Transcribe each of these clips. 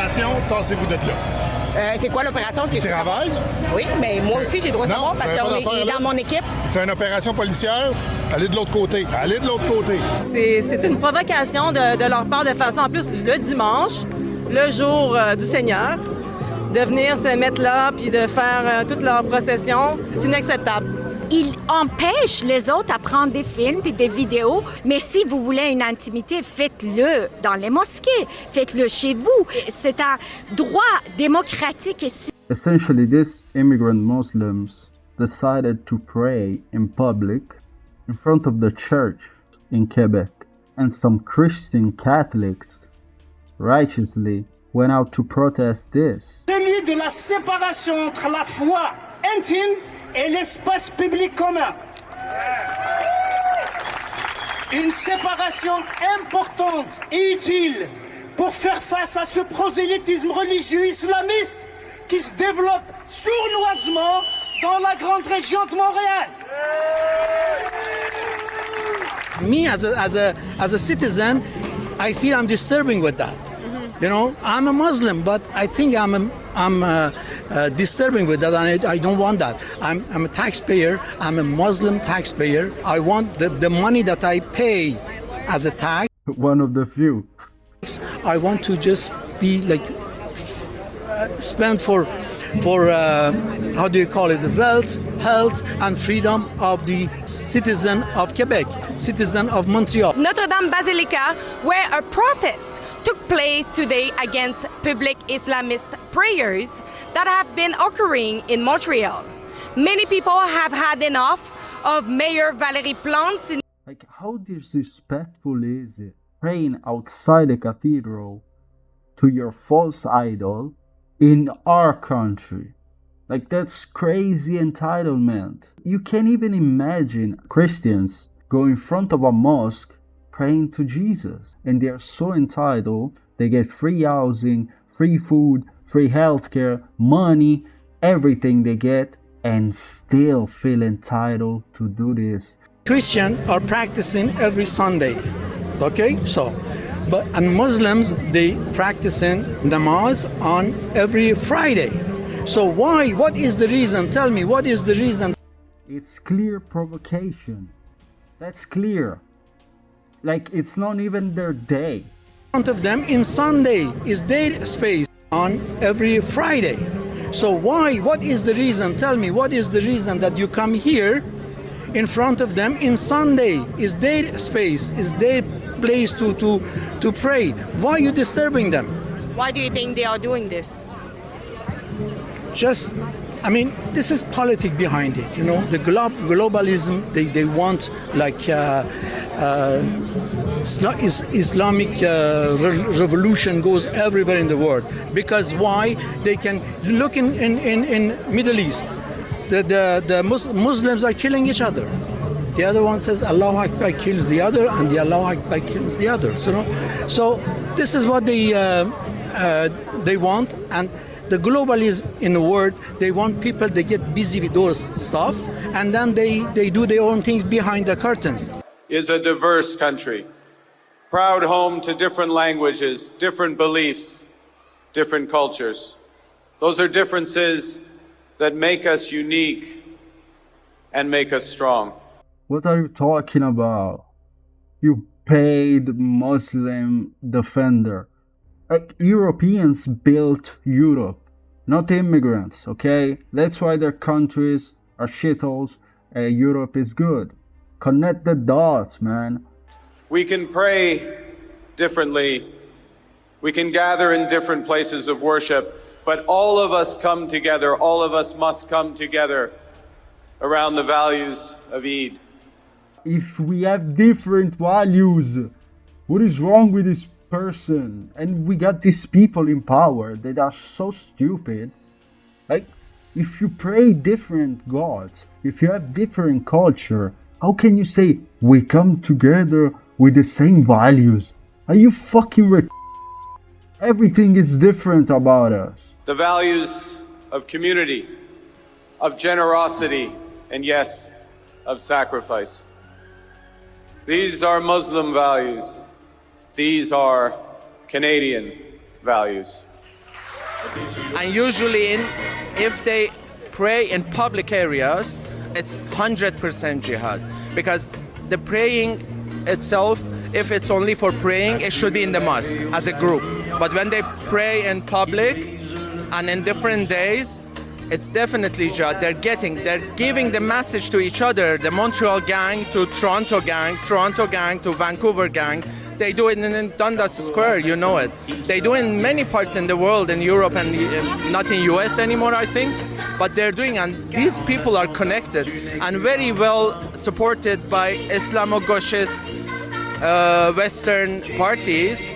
opération, tassez-vous de là. C'est quoi l'opération? Il travaille? Oui, mais moi aussi, j'ai le droit de savoir parce qu'il est dans mon équipe. Il fait une opération policière, allez de l'autre côté. Allez de l'autre côté. C'est une provocation de leur part de faire ça en plus le dimanche, le jour du Seigneur, de venir se mettre là puis de faire toute leur procession. C'est inacceptable. Il empêche les autres à prendre des films et des vidéos, mais si vous voulez une intimité, faites-le dans les mosquées, faites-le chez vous. C'est un droit démocratique. Essentially, these immigrant Muslims decided to pray in public in front of the church in Quebec, and some Christian Catholics righteously went out to protest this. Celui de la séparation entre la foi intime et l'espace public commun. Une séparation importante et utile pour faire face à ce prosélytisme religieux islamiste qui se développe sournoisement dans la grande région de Montréal. Me as a citizen, I feel I'm disturbing with that. You know, I'm a Muslim, but I think I'm disturbing with that, and I don't want that. I'm a taxpayer. I'm a Muslim taxpayer. I want the money that I pay as a tax. One of the few. I want to just be like spent for how do you call it? The wealth, health, and freedom of the citizen of Quebec, citizen of Montreal. Notre-Dame Basilica, where a protest took place today against public Islamist prayers that have been occurring in Montreal. Many people have had enough of Mayor Valérie Plante's. Like, how disrespectful is it? Praying outside the cathedral to your false idol in our country. Like, that's crazy entitlement. You can't even imagine Christians go in front of a mosque praying to Jesus. And they're so entitled. They get free housing, free food, free healthcare, money, everything they get, and still feel entitled to do this. Christians are practicing every Sunday. Okay? And Muslims, they practicing namaz on every Friday. So why? What is the reason? Tell me, what is the reason? It's clear provocation. That's clear. Like, it's not even their day. In front of them in Sunday is their space on every Friday. So why? What is the reason? Tell me, what is the reason that you come here in front of them in Sunday is their space, is their place to pray? Why are you disturbing them? Why do you think they are doing this? Just, I mean, this is politics behind it, you know. The globalism, they want like Islamic revolution goes everywhere in the world. Because why? They can look in Middle East. The Muslims are killing each other. The other one says Allahu Akbar kills the other, and the Allahu Akbar kills the other. So this is what they want, and the globalism in the world, they want people, they get busy with those stuff, and then they do their own things behind the curtains. Is a diverse country, proud home to different languages, different beliefs, different cultures. Those are differences that make us unique and make us strong. What are you talking about? You paid Muslim defender. Like, Europeans built Europe, not immigrants, okay? That's why their countries are shitholes and Europe is good. Connect the dots, man. We can pray differently. We can gather in different places of worship, but all of us come together, all of us must come together around the values of Eid. If we have different values, what is wrong with this person? And we got these people in power that are so stupid. Like, if you pray different gods, if you have different culture, how can you say we come together with the same values? Are you fucking Everything is different about us. The values of community, of generosity, and yes, of sacrifice. These are Muslim values. These are Canadian values. And usually if they pray in public areas, it's 100% jihad. Because the praying itself, if it's only for praying, it should be in the mosque as a group. But when they pray in public and in different days, it's definitely jihad. They're giving the message to each other, the Montreal gang to Toronto gang to Vancouver gang. They do it in Dundas Square, you know it. They do it in many parts in the world, in Europe and not in US anymore, I think. But they're doing, and these people are connected and very well supported by Islamo-gauchist Western parties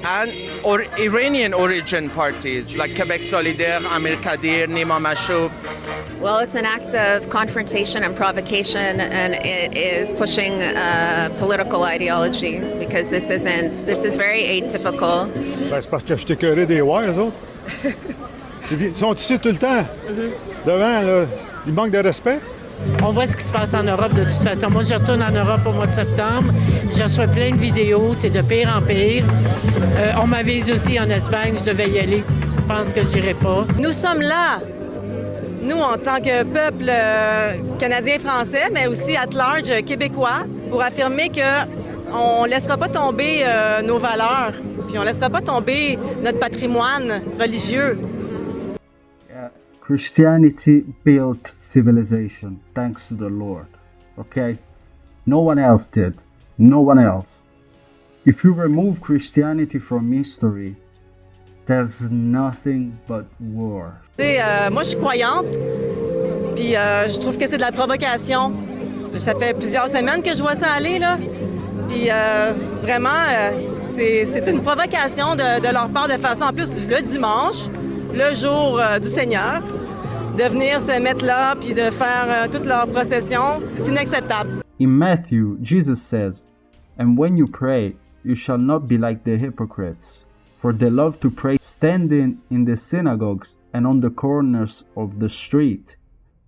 or Iranian origin parties like Quebec Solidaire, Amir Kadir, Nima Mashoub. Well, it's an act of confrontation and provocation, and it is pushing political ideology because this is very atypical. Ben, c'est parce que je t'ai écœuré des voir, eux autres. Ils sont ici tout le temps. Devant, là, ils manquent de respect. On voit ce qui se passe en Europe de toute façon. Moi, je retourne en Europe au mois de septembre. Je reçois plein de vidéos. C'est de pire en pire. On m'avise aussi en Espagne. Je devais y aller. Je pense que j'irai pas. Nous sommes là, nous, en tant que peuple canadien-français, mais aussi at large québécois, pour affirmer qu'on ne laissera pas tomber nos valeurs, puis on ne laissera pas tomber notre patrimoine religieux. Christianity built civilization thanks to the Lord, okay? No one else did. No one else. If you remove Christianity from history, there's nothing but war. Moi, je suis croyante, puis je trouve que c'est de la provocation. Ça fait plusieurs semaines que je vois ça aller, là. Puis vraiment, c'est une provocation de leur part de faire ça en plus le dimanche, le jour du Seigneur, de venir se mettre là puis de faire toute leur procession. C'est inacceptable. In Matthew, Jesus says, "And when you pray, you shall not be like the hypocrites, for they love to pray standing in the synagogues and on the corners of the street,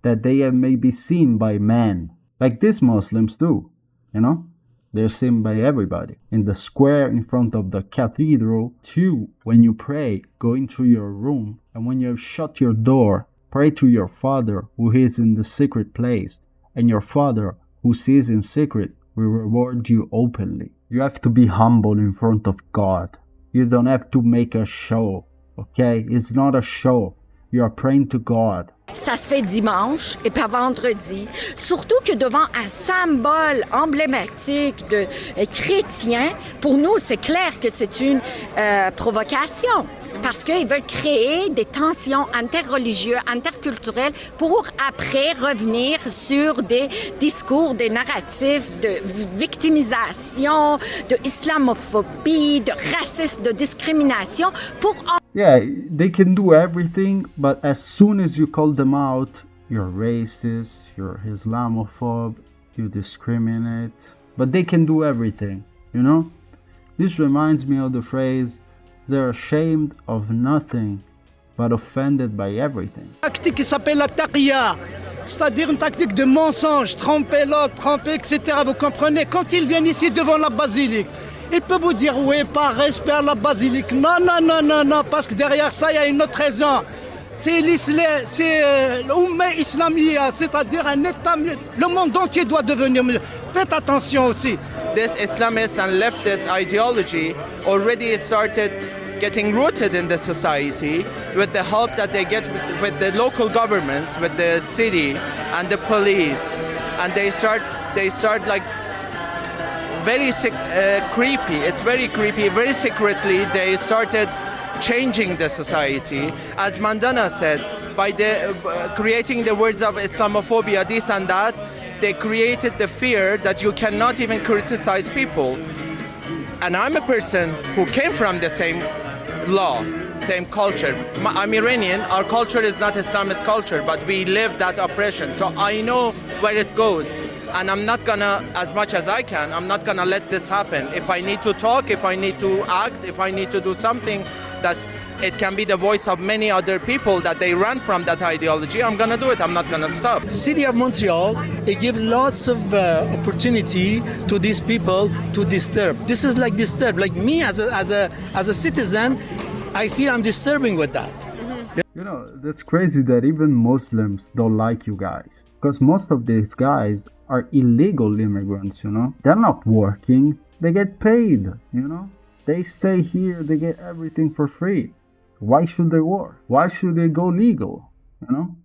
that they may be seen by men." Like these Muslims do, you know? They're seen by everybody. In the square in front of the cathedral. Two, when you pray, go into your room, and when you have shut your door, pray to your Father who is in the secret place, and your Father who sees in secret will reward you openly. You have to be humble in front of God. You don't have to make a show, okay? It's not a show. You are praying to God. Ça se fait dimanche et pas vendredi. Surtout que devant un symbole emblématique de chrétien, pour nous, c'est clair que c'est une provocation. Parce qu'ils veulent créer des tensions interreligieuses, interculturelles, pour après revenir sur des discours, des narratifs de victimisation, de islamophobie, de racisme, de discrimination, pour... Yeah, they can do everything, but as soon as you call them out, you're racist, you're Islamophobe, you discriminate. But they can do everything, you know? This reminds me of the phrase, they're ashamed of nothing, but offended by everything. Tactique qui s'appelle la taqiyya, c'est-à-dire une tactique de mensonge, tromper l'autre, tromper, etc. Vous comprenez? Quand ils viennent ici devant la basilique, ils peuvent vous dire oui, par respect à la basilique. Non, non, non, non, non, parce que derrière ça, il y a une autre raison. C'est l'islam, c'est l'Oumma islamia, c'est-à-dire un État. Le monde entier doit devenir. Faites attention aussi. This Islamist and leftist ideology already started getting rooted in the society with the help that they get with the local governments, with the city and the police, and they start like very creepy. It's very creepy. Very secretly, they started changing the society, as Mandana said, by creating the words of Islamophobia, this and that. They created the fear that you cannot even criticize people. And I'm a person who came from the same law, same culture. I'm Iranian. Our culture is not Islamist culture, but we live that oppression. So I know where it goes. And I'm not gonna, as much as I can, I'm not gonna let this happen. If I need to talk, if I need to act, if I need to do something that it can be the voice of many other people that they run from that ideology, I'm gonna do it. I'm not gonna stop. City of Montreal, it gives lots of opportunity to these people to disturb. This is like disturb. Like me as a citizen, I feel I'm disturbing with that. You know, that's crazy that even Muslims don't like you guys. Because most of these guys are illegal immigrants, you know? They're not working, they get paid, you know? They stay here, they get everything for free. Why should they work? Why should they go legal, you know?